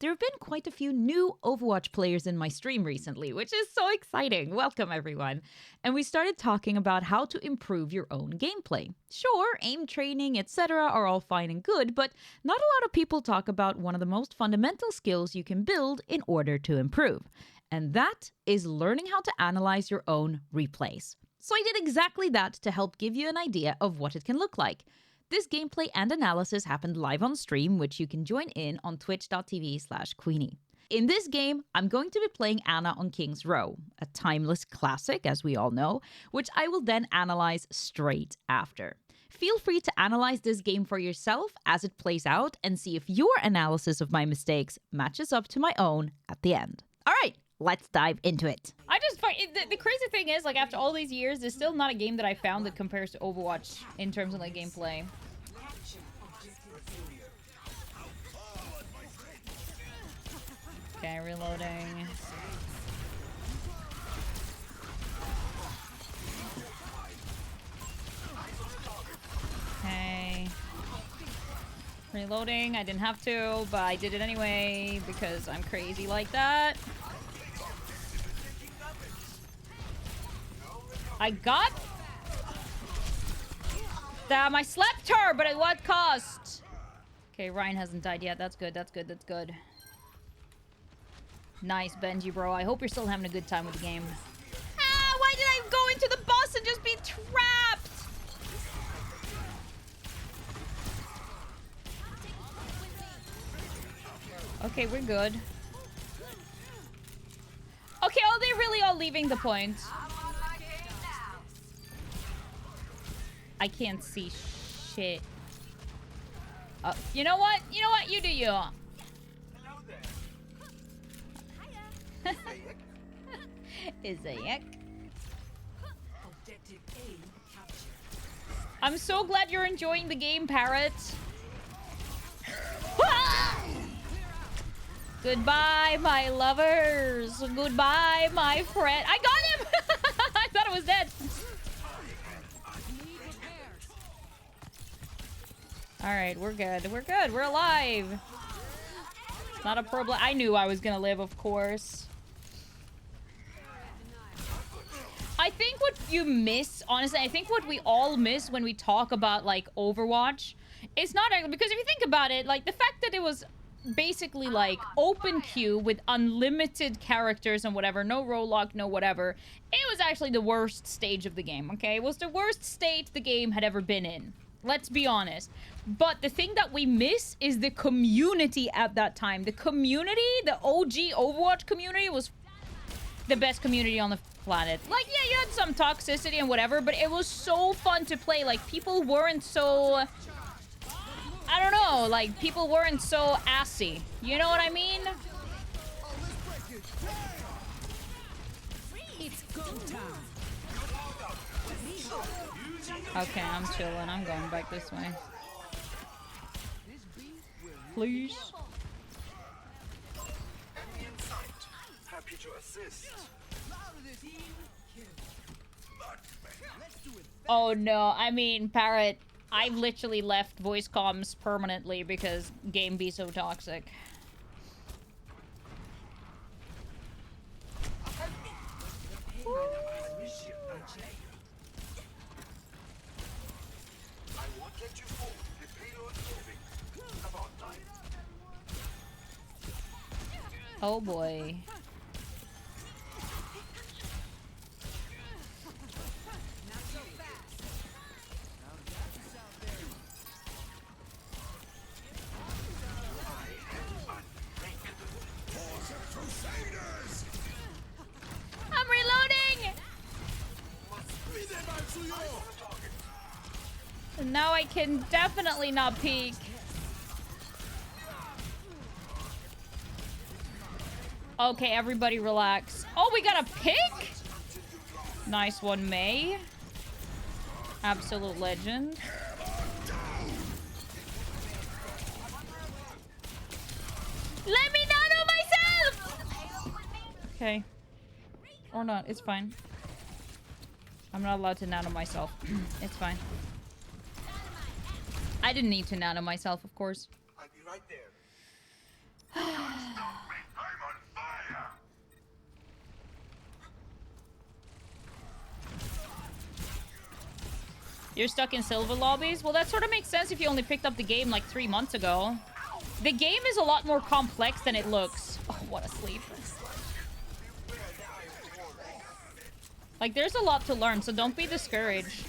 There have been quite a few new Overwatch players in my stream recently, which is so exciting. Welcome, everyone. And we started talking about how to improve your own gameplay. Sure, aim training, etc. are all fine and good, but not a lot of people talk about one of the most fundamental skills you can build in order to improve. And that is learning how to analyze your own replays. So I did exactly that to help give you an idea of what it can look like. This gameplay and analysis happened live on stream, which you can join in on twitch.tv/QueenE. In this game, I'm going to be playing Ana on King's Row, a timeless classic, as we all know, which I will then analyze straight after. Feel free to analyze this game for yourself as it plays out and see if your analysis of my mistakes matches up to my own at the end. All right, let's dive into it. I just find the crazy thing is, like, after all these years, there's still not a game that I found that compares to Overwatch in terms of like gameplay. Okay, reloading. Okay. Reloading. I didn't have to, but I did it anyway because I'm crazy like that. I got... Damn, I slept her, but at what cost? Okay, Ryan hasn't died yet. That's good, that's good, that's good. Nice, Benji, bro. I hope you're still having a good time with the game. Ah, why did I go into the bus and just be trapped? Okay, we're good. Okay, are they really all leaving the point? I can't see shit. You know what? You know what? You do you. Is a yak. I'm so glad you're enjoying the game, Parrot. Goodbye, my lovers. Goodbye, my friend. I got him! I thought it was dead. Alright, we're good. We're good. We're alive. It's not a problem. I knew I was gonna live, of course. I think what you miss, honestly, I think what we all miss when we talk about, like, Overwatch, is not... Because if you think about it, like, the fact that it was basically, like, open queue with unlimited characters and whatever, no role lock, no whatever, it was actually the worst stage of the game, okay? It was the worst state the game had ever been in. Let's be honest. But the thing that we miss is the community at that time. The community, the OG Overwatch community, was the best community on the planet. Like, yeah, you had some toxicity and whatever, but it was so fun to play. Like, people weren't so... I don't know, like, people weren't so assy. You know what I mean? Okay, I'm chilling. I'm going back this way. Please. Oh no, I mean, Parrot, I've literally left voice comms permanently because game be so toxic. Oh boy. I'm reloading! Now I can definitely not peek. Okay, everybody relax. Oh, we got a pick? Nice one, May. Absolute legend. Let me nano myself! Okay. Or not, it's fine. I'm not allowed to nano myself. It's fine. I didn't need to nano myself, of course. I'll be right there. You're stuck in silver lobbies? Well, that sort of makes sense if you only picked up the game like 3 months ago. The game is a lot more complex than it looks. Oh, what a sleep. Like, there's a lot to learn, so don't be discouraged.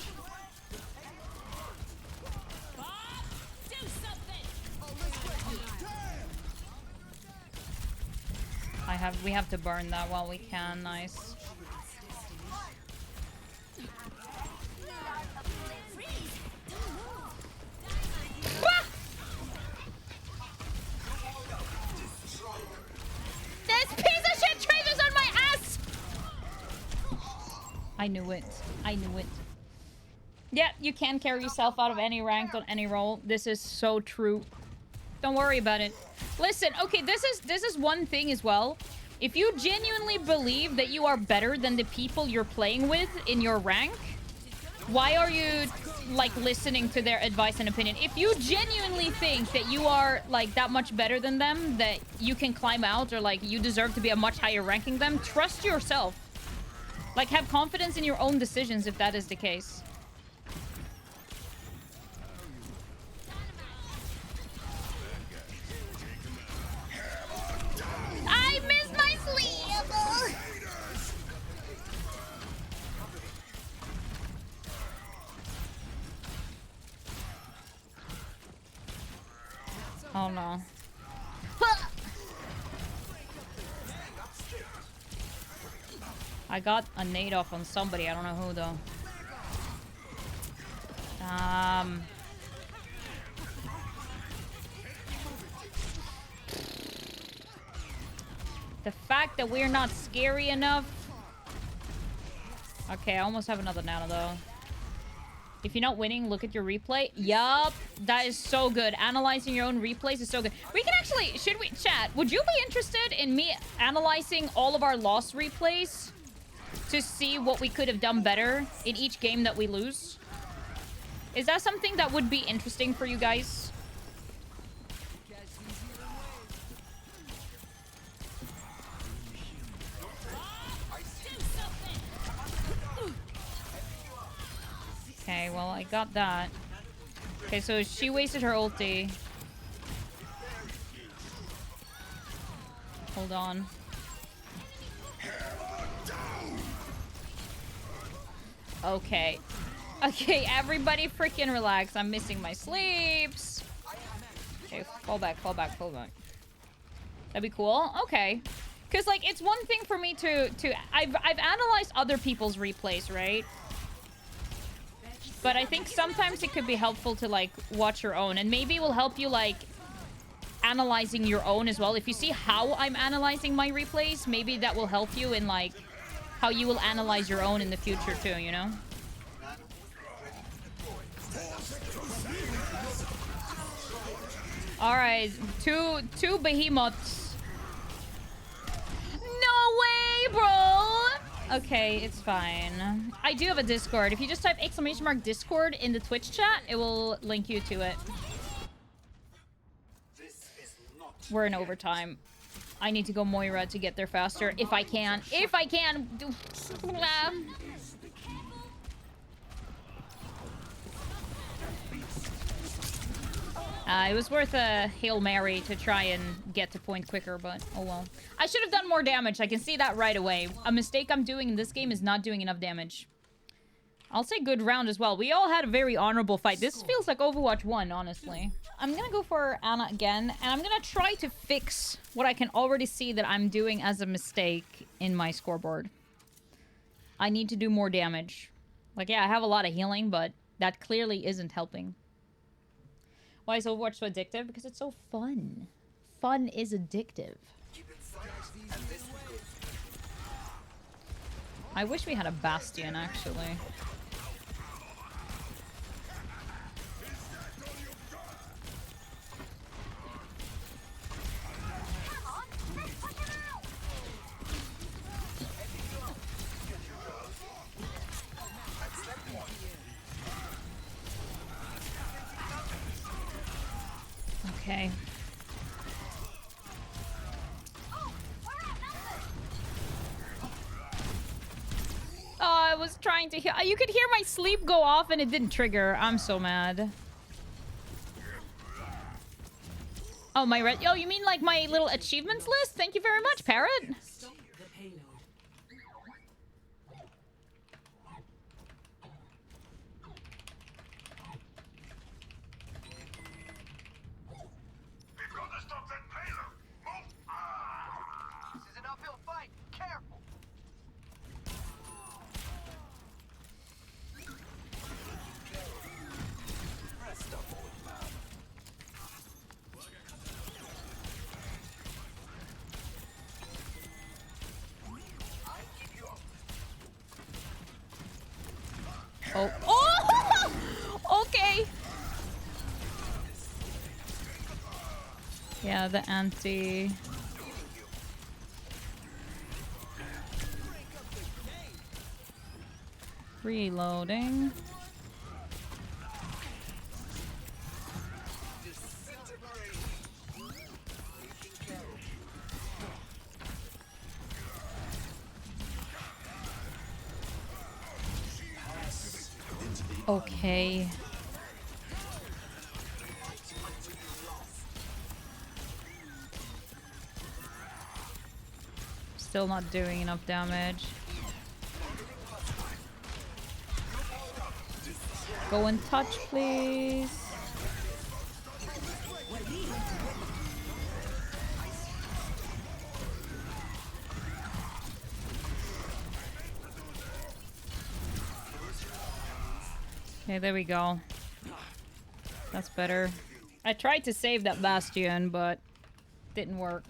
We have to burn that while we can. Nice. This piece of shit traitors on my ass! I knew it. I knew it. Yeah, you can carry yourself out of any rank on any role. This is so true. Don't worry about it. Listen, okay, this is one thing as well. If you genuinely believe that you are better than the people you're playing with in your rank, why are you, like, listening to their advice and opinion? If you genuinely think that you are, like, that much better than them, that you can climb out, or, like, you deserve to be a much higher ranking them, trust yourself. Like, have confidence in your own decisions if that is the case. I missed my sleep! Oh no. I got a nade off on somebody. I don't know who though. The fact that we're not scary enough. Okay, I almost have another nano though. If you're not winning, look at your replay. Yup, that is so good. Analyzing your own replays is so good. We can actually, should we, chat, would you be interested in me analyzing all of our lost replays to see what we could have done better in each game that we lose? Is that something that would be interesting for you guys? Okay, well, I got that. Okay, so she wasted her ulti. Hold on. Okay. Okay, everybody freaking relax. I'm missing my sleeps. Okay, fall back, fall back, fall back. That'd be cool. Okay. Because, like, it's one thing for me to I've analyzed other people's replays, right? But I think sometimes it could be helpful to, like, watch your own. And maybe it will help you, like, analyzing your own as well. If you see how I'm analyzing my replays, maybe that will help you in, like, how you will analyze your own in the future too, you know? Alright, two behemoths. No way, bro! Okay, it's fine. I do have a Discord. If you just type ! Discord in the Twitch chat, it will link you to it. We're in overtime. I need to go Moira to get there faster. If I can. If I can! It was worth a Hail Mary to try and get to point quicker, but oh well. I should have done more damage. I can see that right away. A mistake I'm doing in this game is not doing enough damage. I'll say good round as well. We all had a very honorable fight. This feels like Overwatch 1, honestly. I'm gonna go for Ana again, and I'm gonna try to fix what I can already see that I'm doing as a mistake in my scoreboard. I need to do more damage. Like, yeah, I have a lot of healing, but that clearly isn't helping. Why is Overwatch so addictive? Because it's so fun. Fun is addictive. I wish we had a Bastion, actually. Okay. was trying to hear. You could hear my sleep go off and it didn't trigger. I'm so mad. Oh, my red. Oh, you mean like my little achievements list? Thank you very much, Parrot. Oh. Oh! Okay. Yeah, the anti. Reloading. Okay. Still not doing enough damage. Go and touch, please. Okay, there we go. That's better. I tried to save that Bastion, but didn't work.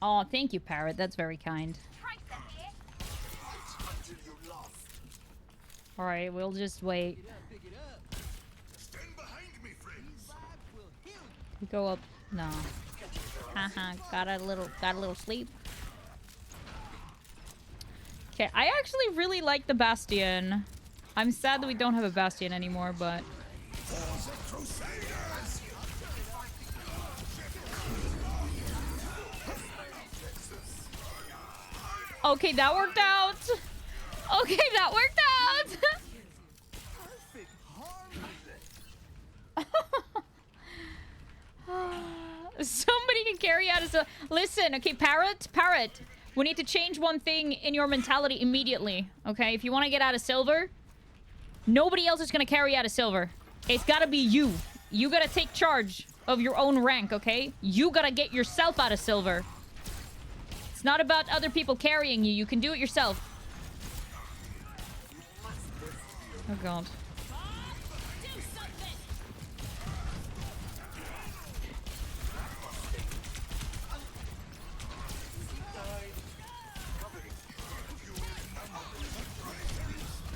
Oh, thank you, Parrot. That's very kind. Alright, we'll just wait. We go up. No. Haha, got a little sleep. Okay, I actually really like the Bastion. I'm sad that we don't have a Bastion anymore, but... Okay, that worked out! Okay, that worked out! Somebody can carry out as a... Listen, okay, Parrot, we need to change one thing in your mentality immediately, okay? If you want to get out of silver, nobody else is going to carry out of silver. It's got to be you. You got to take charge of your own rank, okay? You got to get yourself out of silver. It's not about other people carrying you. You can do it yourself. Oh, God.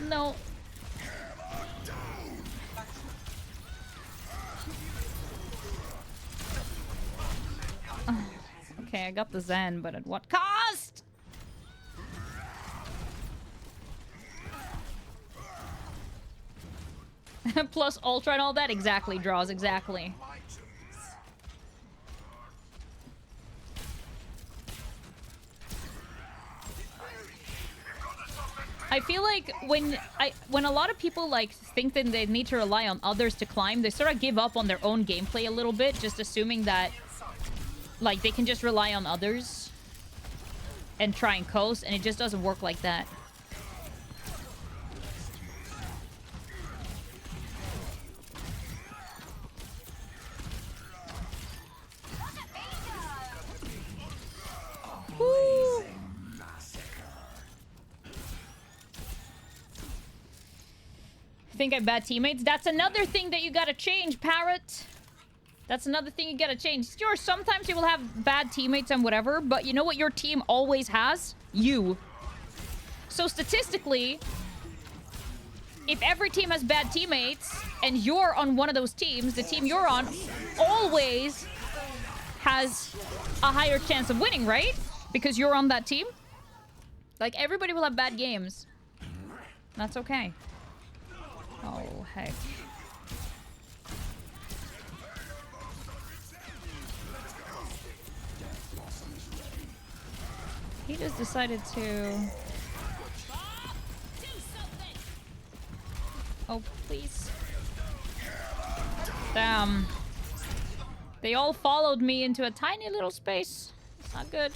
No. Okay, I got the Zen, but at what cost? Plus Ultra and all that? Exactly, draws, exactly. I feel like when a lot of people like think that they need to rely on others to climb, they sort of give up on their own gameplay a little bit, just assuming that like they can just rely on others and try and coast, and it just doesn't work like that. Woo. Think I'm bad teammates? That's another thing that you gotta change, Parrot. That's another thing you gotta change. Sure, sometimes you will have bad teammates and whatever, but you know what your team always has? You. So statistically, if every team has bad teammates and you're on one of those teams, the team you're on always has a higher chance of winning, right? Because you're on that team. Like, everybody will have bad games. That's okay. Oh, heck. He just decided to Oh, please. Damn. They all followed me into a tiny little space. It's not good.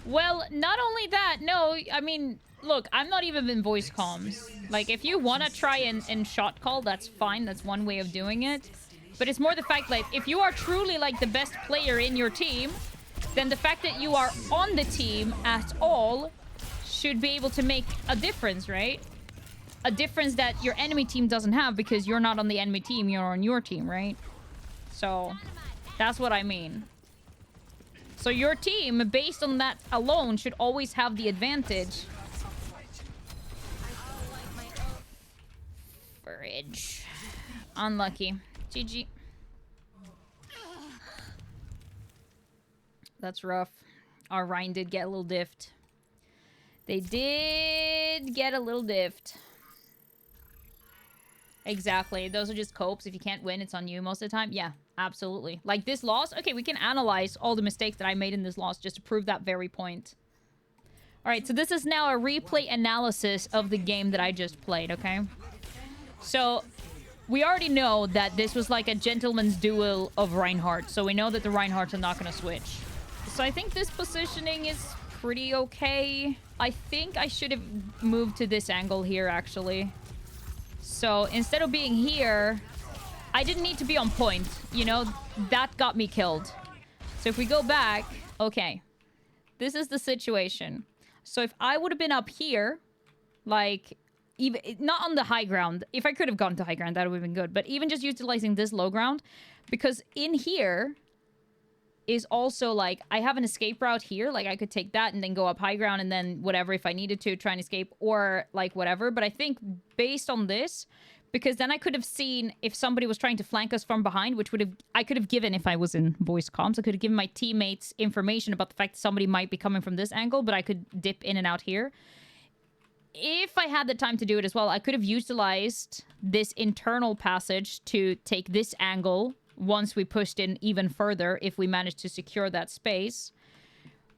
Well, not only that, no, I mean, look, I'm not even in voice comms. Like, if you want to try and shot call, that's fine. That's one way of doing it. But it's more the fact, like, if you are truly, like, the best player in your team, then the fact that you are on the team at all should be able to make a difference, right? A difference that your enemy team doesn't have because you're not on the enemy team, you're on your team, right? So, that's what I mean. So your team, based on that alone, should always have the advantage. Fridge. Unlucky. GG. That's rough. Our Rhine did get a little diffed. They did get a little diffed. Exactly. Those are just copes. If you can't win, it's on you most of the time. Yeah, absolutely. Like this loss. Okay, we can analyze all the mistakes that I made in this loss just to prove that very point. All right, so this is now a replay analysis of the game that I just played, okay? So we already know that this was like a gentleman's duel of Reinhardt. So we know that the Reinhardts are not going to switch. So I think this positioning is pretty okay. I think I should have moved to this angle here, actually. So instead of being here, I didn't need to be on point. You know, that got me killed. So if we go back, okay. This is the situation. So if I would have been up here, like, even not on the high ground. If I could have gone to high ground, that would have been good. But even just utilizing this low ground, because in here is also like, I have an escape route here. Like I could take that and then go up high ground and then whatever if I needed to try and escape or like whatever. But I think based on this, because then I could have seen if somebody was trying to flank us from behind, which would have, I could have given if I was in voice comms, I could have given my teammates information about the fact that somebody might be coming from this angle, but I could dip in and out here. If I had the time to do it as well, I could have utilized this internal passage to take this angle once we pushed in even further if we managed to secure that space.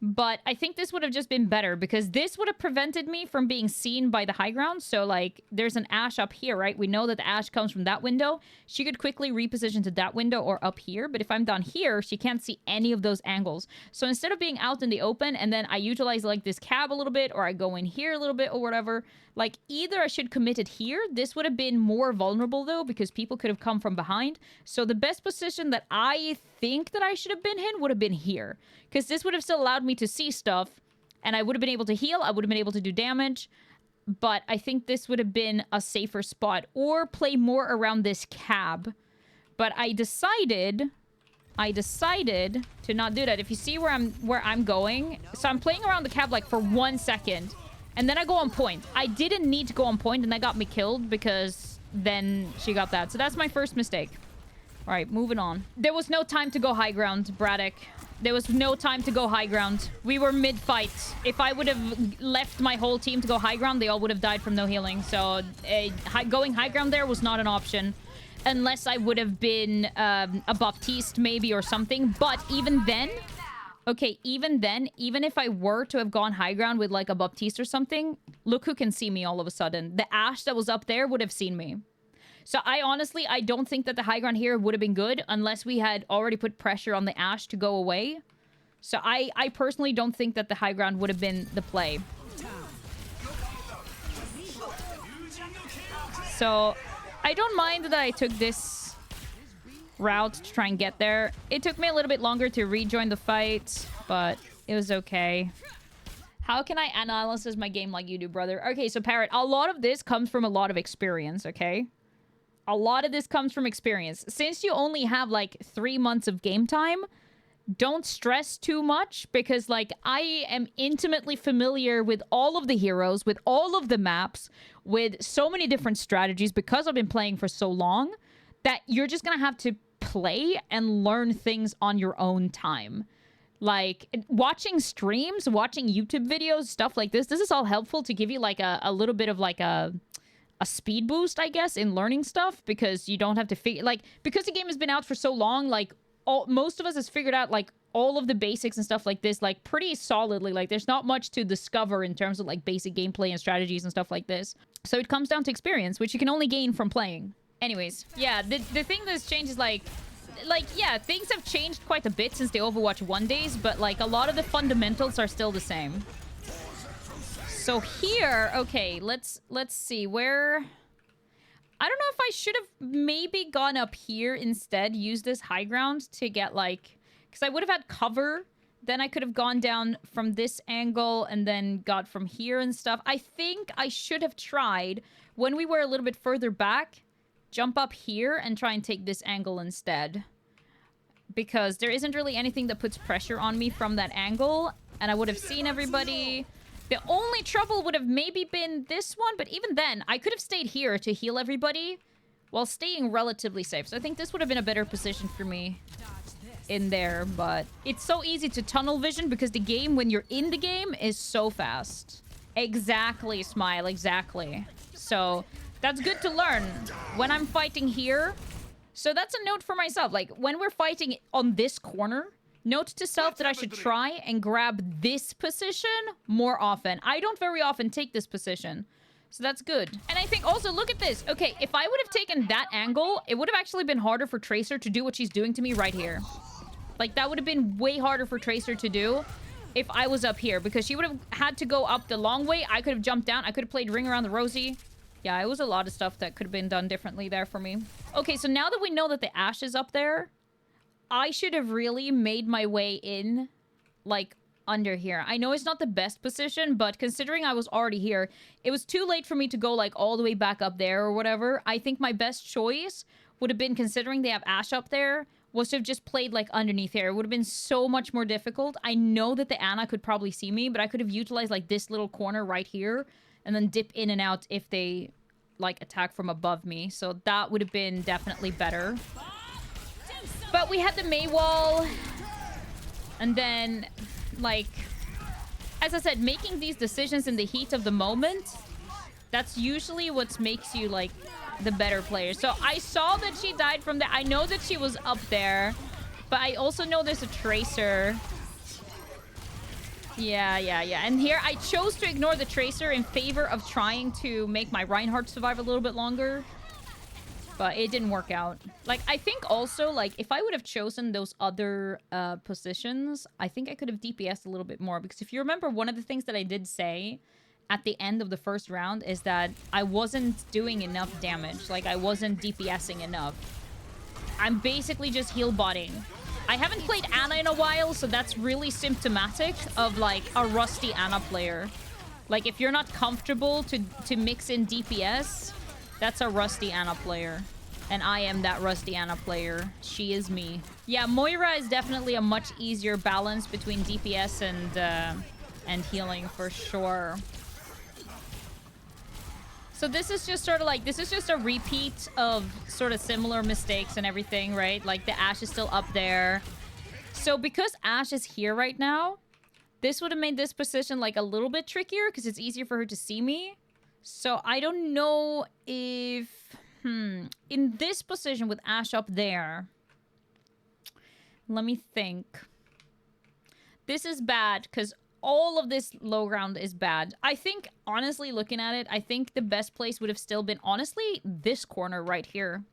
But I think this would have just been better because this would have prevented me from being seen by the high ground. So, like, there's an Ashe up here, right? We know that the Ashe comes from that window. She could quickly reposition to that window or up here. But if I'm down here, she can't see any of those angles. So instead of being out in the open and then I utilize, like, this cab a little bit or I go in here a little bit or whatever, like, either I should commit it here. This would have been more vulnerable, though, because people could have come from behind. So the best position that I think that I should have been in would have been here. Because this would have still allowed me to see stuff, and I would have been able to heal. I would have been able to do damage. But I think this would have been a safer spot. Or play more around this cab. But I decided to not do that. If you see where I'm going, so I'm playing around the cab, like, for 1 second. And then I go on point. I didn't need to go on point, and that got me killed because then she got that. So that's my first mistake. All right, moving on. There was no time to go high ground, Braddock. There was no time to go high ground. We were mid-fight. If I would have left my whole team to go high ground, they all would have died from no healing. So going high ground there was not an option. Unless I would have been a Baptiste maybe or something. But even then... Okay, even then, even if I were to have gone high ground with, like, a Baptiste or something, look who can see me all of a sudden. The Ashe that was up there would have seen me. So I don't think that the high ground here would have been good unless we had already put pressure on the Ashe to go away. So I personally don't think that the high ground would have been the play. So I don't mind that I took this route to try and get there. It took me a little bit longer to rejoin the fight, but it was okay. How can I analyze my game like you do, brother? Okay, so Parrot, a lot of this comes from a lot of experience, okay? A lot of this comes from experience. Since you only have, like, 3 months of game time, don't stress too much because, like, I am intimately familiar with all of the heroes, with all of the maps, with so many different strategies because I've been playing for so long that you're just gonna have to play and learn things on your own time. Like, watching streams, watching YouTube videos, stuff like this is all helpful to give you, like, a little bit of, like, a speed boost, I guess, in learning stuff, because you don't have to figure, like, because the game has been out for so long, like, most of us has figured out, like, all of the basics and stuff like this, like, pretty solidly. Like, there's not much to discover in terms of, like, basic gameplay and strategies and stuff like this. So it comes down to experience, which you can only gain from playing. Anyways, yeah, the thing that's changed is, like, yeah, things have changed quite a bit since the Overwatch 1 days, but, like, a lot of the fundamentals are still the same. So here, okay, let's see, where... I don't know if I should have maybe gone up here instead, used this high ground to get, like... Because I would have had cover, then I could have gone down from this angle and then got from here and stuff. I think I should have tried, when we were a little bit further back, jump up here and try and take this angle instead. Because there isn't really anything that puts pressure on me from that angle, and I would have seen everybody. The only trouble would have maybe been this one, but even then, I could have stayed here to heal everybody while staying relatively safe. So I think this would have been a better position for me in there, but it's so easy to tunnel vision because the game, when you're in the game, is so fast. Exactly, Smile, exactly. So that's good to learn when I'm fighting here. So that's a note for myself. Like, when we're fighting on this corner, note to self that I should try and grab this position more often. I don't very often take this position. So that's good. And I think also, look at this. Okay, if I would have taken that angle, it would have actually been harder for Tracer to do what she's doing to me right here. Like, that would have been way harder for Tracer to do if I was up here. Because she would have had to go up the long way. I could have jumped down. I could have played Ring Around the Rosie. Yeah, it was a lot of stuff that could have been done differently there for me. Okay, so now that we know that the Ashe is up there, I should have really made my way in, like, under here. I know it's not the best position, but considering I was already here, it was too late for me to go, like, all the way back up there or whatever. I think my best choice would have been, considering they have Ashe up there, was to have just played, like, underneath here. It would have been so much more difficult. I know that the Ana could probably see me, but I could have utilized, like, this little corner right here and then dip in and out if they, like, attack from above me. So that would have been definitely better. But we had the Mei wall. And then, like, as I said, making these decisions in the heat of the moment, that's usually what makes you, like, the better player. So I saw that she died from there. I know that she was up there, but I also know there's a Tracer. Yeah. And here I chose to ignore the Tracer in favor of trying to make my Reinhardt survive a little bit longer. But it didn't work out. Like, I think also, like, if I would have chosen those other positions, I think I could have DPS'd a little bit more. Because if you remember, one of the things that I did say at the end of the first round is that I wasn't doing enough damage. Like, I wasn't DPSing enough. I'm basically just heal botting. I haven't played Ana in a while, so that's really symptomatic of, like, a rusty Ana player. Like, if you're not comfortable to mix in DPS, that's a rusty Ana player. And I am that rusty Ana player. She is me. Yeah, Moira is definitely a much easier balance between DPS and healing for sure. So this is just sort of like, this is just a repeat of sort of similar mistakes and everything, right? Like, the Ashe is still up there. So because Ashe is here right now, this would have made this position, like, a little bit trickier because it's easier for her to see me. So I don't know if... in this position with Ashe up there... Let me think. This is bad because all of this low ground is bad. I think, honestly, looking at it, I think the best place would have still been, honestly, this corner right here.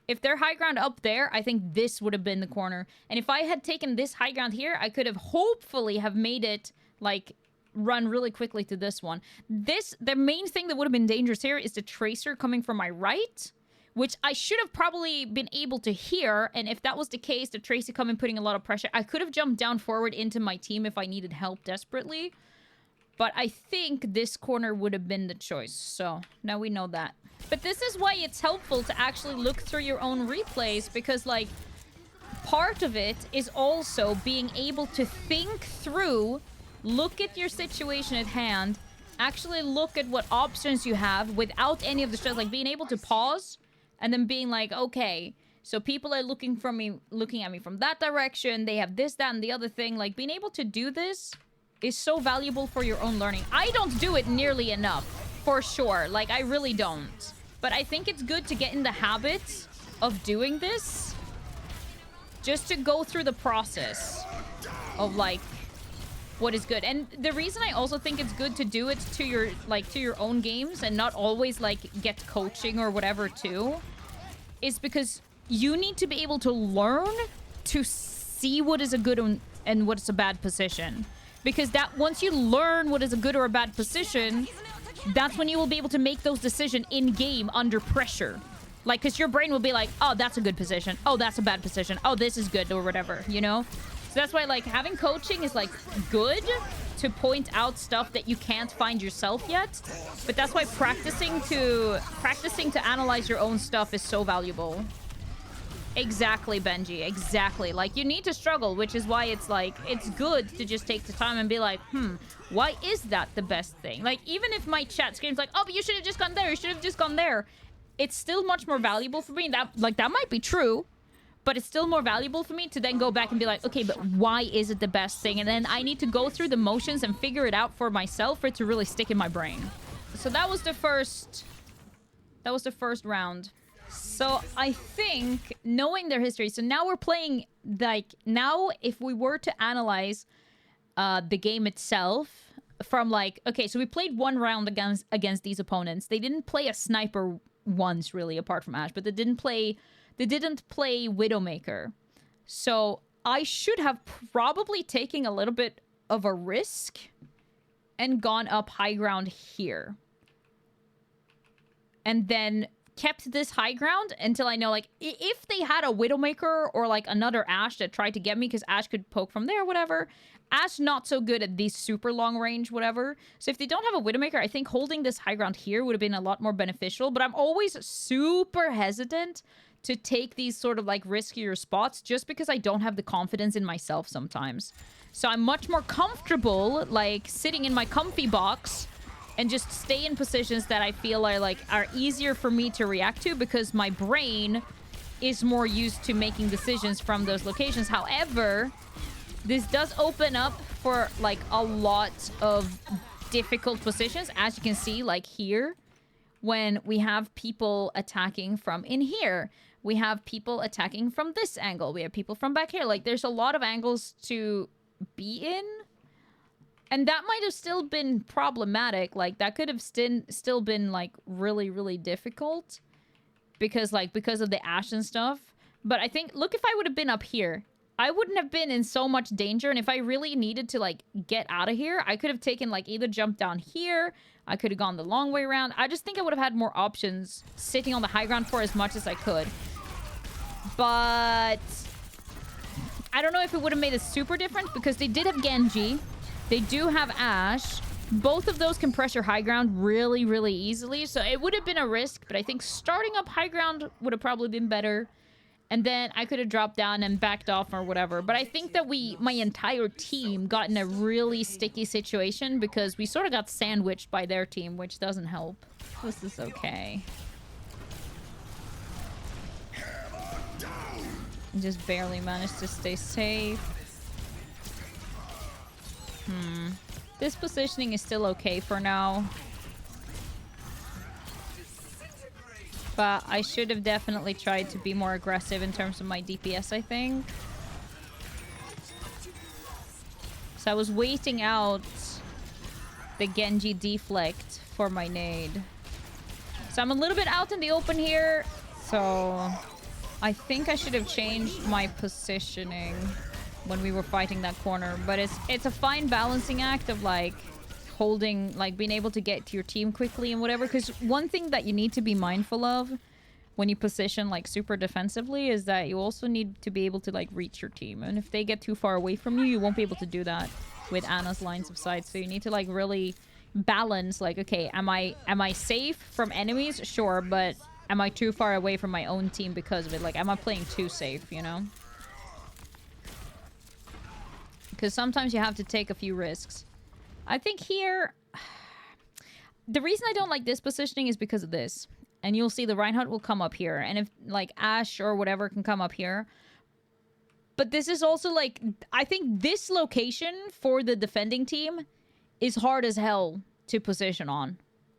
If they're high ground up there, I think this would have been the corner. And if I had taken this high ground here, I could have hopefully have made it, like, run really quickly to this one. The main thing that would have been dangerous here is the Tracer coming from my right, which I should have probably been able to hear. And if that was the case, the Tracer coming, putting a lot of pressure, I could have jumped down forward into my team if I needed help desperately. But I think this corner would have been the choice. So now we know that. But this is why it's helpful to actually look through your own replays, because, like, part of it is also being able to think through, look at your situation at hand, actually look at what options you have without any of the stress, like being able to pause and then being like, okay, so people are looking at me from that direction, they have this, that, and the other thing. Like, being able to do this is so valuable for your own learning. I don't do it nearly enough, for sure. Like, I really don't. But I think it's good to get in the habit of doing this, just to go through the process. of like what is good. And the reason I also think it's good to do it to your own games and not always like get coaching or whatever too is because you need to be able to learn to see what is a good and what is a bad position. Because that once you learn what is a good or a bad position, that's when you will be able to make those decisions in game under pressure. Like, because your brain will be like, oh, that's a good position. Oh, that's a bad position. Oh, this is good or whatever, you know? So that's why, like, having coaching is, like, good to point out stuff that you can't find yourself yet. But that's why practicing to analyze your own stuff is so valuable. Exactly, Benji. Exactly. Like, you need to struggle, which is why it's, like, it's good to just take the time and be like, why is that the best thing? Like, even if my chat screams like, oh, but you should have just gone there. You should have just gone there. It's still much more valuable for me. That might be true, but it's still more valuable for me to then go back and be like, okay, but why is it the best thing? And then I need to go through the motions and figure it out for myself for it to really stick in my brain. So that was the first round. So I think knowing their history, so now we're playing, like, now if we were to analyze the game itself from, like, okay, so we played one round against these opponents. They didn't play a sniper once, really, apart from Ashe, but they didn't play Widowmaker. So I should have probably taken a little bit of a risk and gone up high ground here. And then kept this high ground until I know, like, if they had a Widowmaker or, like, another Ashe that tried to get me, because Ashe could poke from there, whatever. Ashe not so good at these super long range, whatever. So if they don't have a Widowmaker, I think holding this high ground here would have been a lot more beneficial. But I'm always super hesitant to take these sort of, like, riskier spots just because I don't have the confidence in myself sometimes. So I'm much more comfortable, like, sitting in my comfy box and just stay in positions that I feel are easier for me to react to because my brain is more used to making decisions from those locations. However, this does open up for, like, a lot of difficult positions, as you can see, like here, when we have people attacking from in here. We have people attacking from this angle. We have people from back here. Like, there's a lot of angles to be in. And that might have still been problematic. Like, that could have still been, like, really, really difficult. Because of the Ashe and stuff. But I think, look, if I would have been up here, I wouldn't have been in so much danger. And if I really needed to, like, get out of here, I could have taken, like, either jumped down here. I could have gone the long way around. I just think I would have had more options sitting on the high ground for as much as I could. But I don't know if it would have made a super difference because they did have Genji. They do have Ashe. Both of those can pressure high ground really, really easily. So it would have been a risk, but I think starting up high ground would have probably been better. And then I could have dropped down and backed off or whatever. But I think that my entire team got in a really sticky situation because we sort of got sandwiched by their team, which doesn't help. This is okay. Just barely managed to stay safe. This positioning is still okay for now. But I should have definitely tried to be more aggressive in terms of my DPS, I think. So I was waiting out the Genji deflect for my nade. So I'm a little bit out in the open here. So I think I should have changed my positioning when we were fighting that corner. But it's a fine balancing act of, like, holding, like, being able to get to your team quickly and whatever. Because one thing that you need to be mindful of when you position, like, super defensively is that you also need to be able to, like, reach your team. And if they get too far away from you, you won't be able to do that with Ana's lines of sight. So you need to, like, really balance, like, okay, am I safe from enemies? Sure, but am I too far away from my own team because of it? Like, am I playing too safe, you know? Because sometimes you have to take a few risks. I think here, the reason I don't like this positioning is because of this. And you'll see the Reinhardt will come up here. And if, like, Ashe or whatever can come up here. But this is also, like, I think this location for the defending team is hard as hell to position on.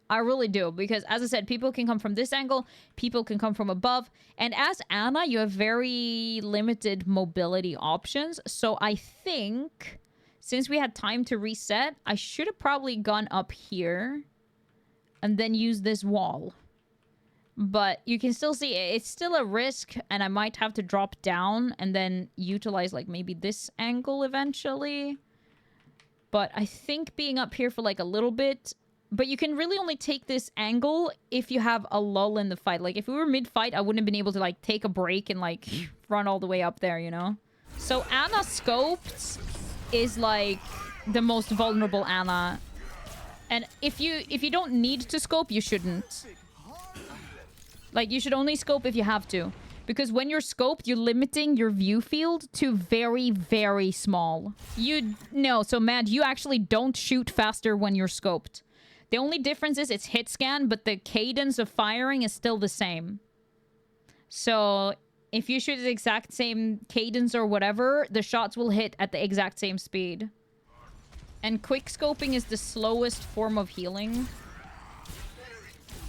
I really do, because as I said, people can come from this angle, people can come from above, and as Anna, you have very limited mobility options, so I think, since we had time to reset, I should have probably gone up here, and then used this wall. But you can still see, it's still a risk, and I might have to drop down, and then utilize, like, maybe this angle eventually. But I think being up here for, like, a little bit... But you can really only take this angle if you have a lull in the fight. Like, if we were mid-fight, I wouldn't have been able to, like, take a break and, like, run all the way up there, you know? So Anna scoped is, like, the most vulnerable Anna. And if you don't need to scope, you shouldn't. Like, you should only scope if you have to. Because when you're scoped, you're limiting your view field to very, very small. So Mad, you actually don't shoot faster when you're scoped. The only difference is it's hit scan, but the cadence of firing is still the same. So if you shoot the exact same cadence or whatever, the shots will hit at the exact same speed. And quick scoping is the slowest form of healing.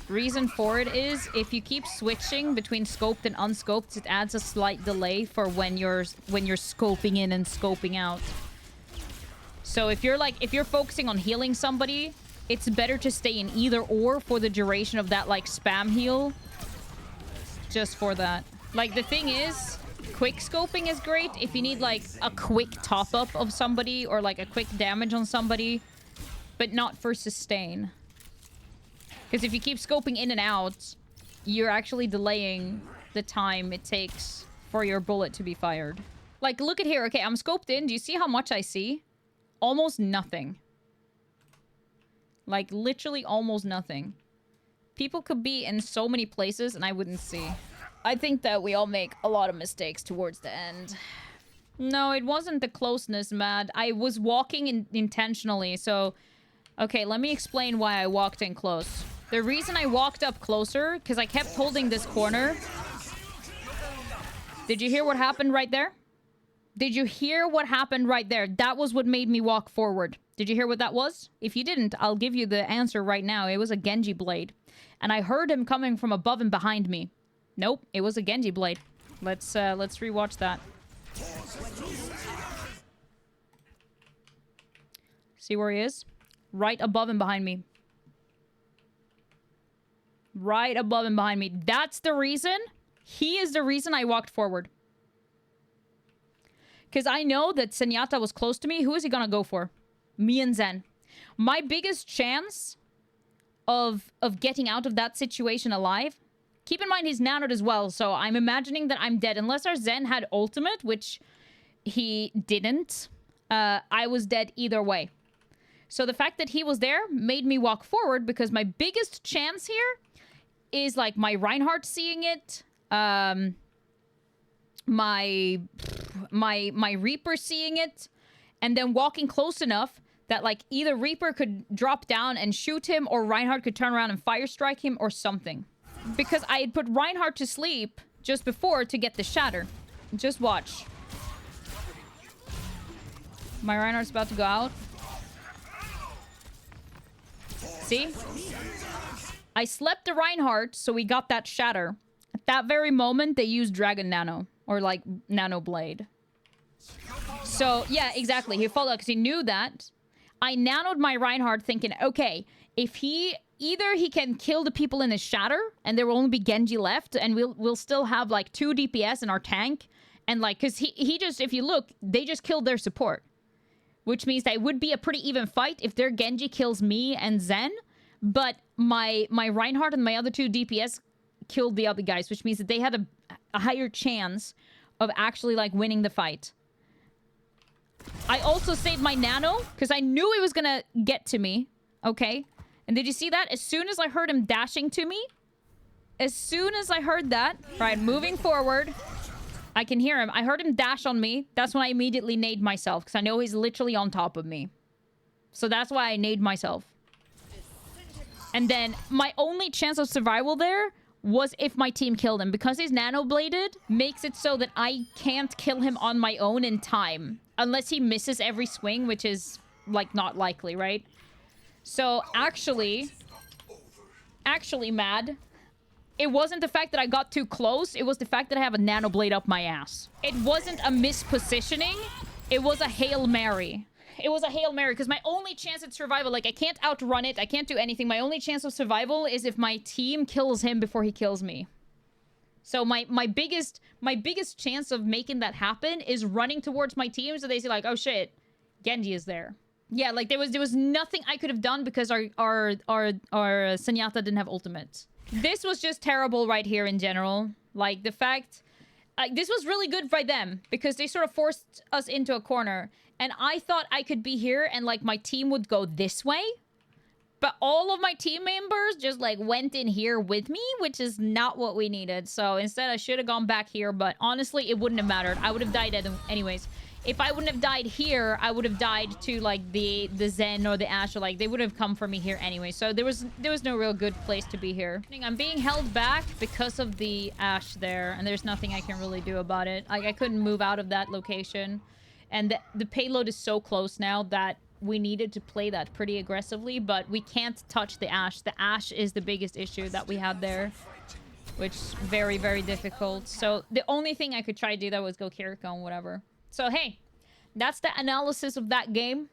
Reason for it is if you keep switching between scoped and unscoped, it adds a slight delay for when you're scoping in and scoping out. So if you're focusing on healing somebody, it's better to stay in either or for the duration of that, like, spam heal. Just for that. Like, the thing is, quick scoping is great if you need, like, a quick top-up of somebody or, like, a quick damage on somebody, but not for sustain. Because if you keep scoping in and out, you're actually delaying the time it takes for your bullet to be fired. Like, look at here. Okay, I'm scoped in. Do you see how much I see? Almost nothing. Like, literally almost nothing. People could be in so many places and I wouldn't see. I think that we all make a lot of mistakes towards the end. No, it wasn't the closeness, Mad. I was walking intentionally, so... Okay, let me explain why I walked in close. The reason I walked up closer, because I kept holding this corner. Did you hear what happened right there? Did you hear what happened right there? That was what made me walk forward. Did you hear what that was? If you didn't, I'll give you the answer right now. It was a Genji blade. And I heard him coming from above and behind me. Nope, it was a Genji blade. Let's rewatch that. See where he is? Right above and behind me. Right above and behind me. That's the reason. He is the reason I walked forward. Because I know that Zenyatta was close to me. Who is he gonna go for? Me and Zen. My biggest chance of getting out of that situation alive... Keep in mind he's nanoed as well, so I'm imagining that I'm dead. Unless our Zen had ultimate, which he didn't. I was dead either way. So the fact that he was there made me walk forward because my biggest chance here is like my Reinhardt seeing it, my Reaper seeing it, and then walking close enough that like either Reaper could drop down and shoot him or Reinhardt could turn around and fire strike him or something. Because I had put Reinhardt to sleep just before to get the shatter. Just watch. My Reinhardt's about to go out. See? I slept the Reinhardt, so we got that shatter. At that very moment, they used Dragon Nano. Or, like, Nano Blade. So, yeah, exactly. He followed because he knew that. I nanoed my Reinhardt thinking, okay, if he... Either he can kill the people in his shatter, and there will only be Genji left, and we'll still have, like, 2 DPS in our tank. And, like, because he just... If you look, they just killed their support. Which means that it would be a pretty even fight if their Genji kills me and Zen. But my Reinhardt and my other 2 DPS killed the other guys, which means that they had a higher chance of actually, like, winning the fight. I also saved my nano, because I knew he was gonna get to me. Okay? And did you see that? As soon as I heard him dashing to me, as soon as I heard that, right, moving forward, I can hear him. I heard him dash on me. That's when I immediately nade myself, because I know he's literally on top of me. So that's why I nade myself. And then my only chance of survival there was if my team killed him. Because he's nano-bladed, makes it so that I can't kill him on my own in time. Unless he misses every swing, which is, like, not likely, right? So, actually, actually mad, it wasn't the fact that I got too close. It was the fact that I have a nano blade up my ass. It wasn't a mispositioning. It was a Hail Mary. It was a Hail Mary because my only chance at survival, like I can't outrun it. I can't do anything. My only chance of survival is if my team kills him before he kills me. So my biggest chance of making that happen is running towards my team so they see like, oh shit, Genji is there. Yeah, like there was nothing I could have done because our Zenyatta didn't have ultimate. This was just terrible right here in general. Like the fact, this was really good by them because they sort of forced us into a corner, and I thought I could be here and like my team would go this way. But all of my team members just, like, went in here with me, which is not what we needed. So instead, I should have gone back here. But honestly, it wouldn't have mattered. I would have died anyways. If I wouldn't have died here, I would have died to, like, the Zen or the Ashe. Or, like, they would have come for me here anyway. So there was no real good place to be here. I'm being held back because of the Ashe there. And there's nothing I can really do about it. Like, I couldn't move out of that location. And the payload is so close now that we needed to play that pretty aggressively, but we can't touch the Ashe. The Ashe is the biggest issue that we had there, which is very, very difficult. So the only thing I could try to do that was go Kiriko and whatever. So hey, that's the analysis of that game.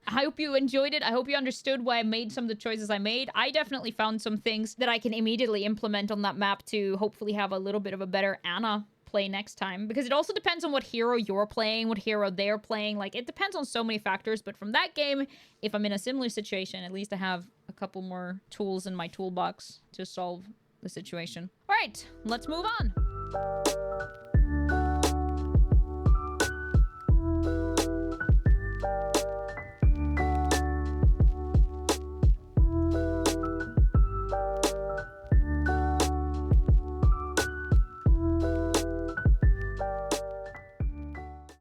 I hope you enjoyed it. I hope you understood why I made some of the choices I made. I definitely found some things that I can immediately implement on that map to hopefully have a little bit of a better Ana play next time, because it also depends on what hero you're playing, what hero they're playing. Like, it depends on so many factors. But from that game, if I'm in a similar situation, at least I have a couple more tools in my toolbox to solve the situation. All right, let's move on.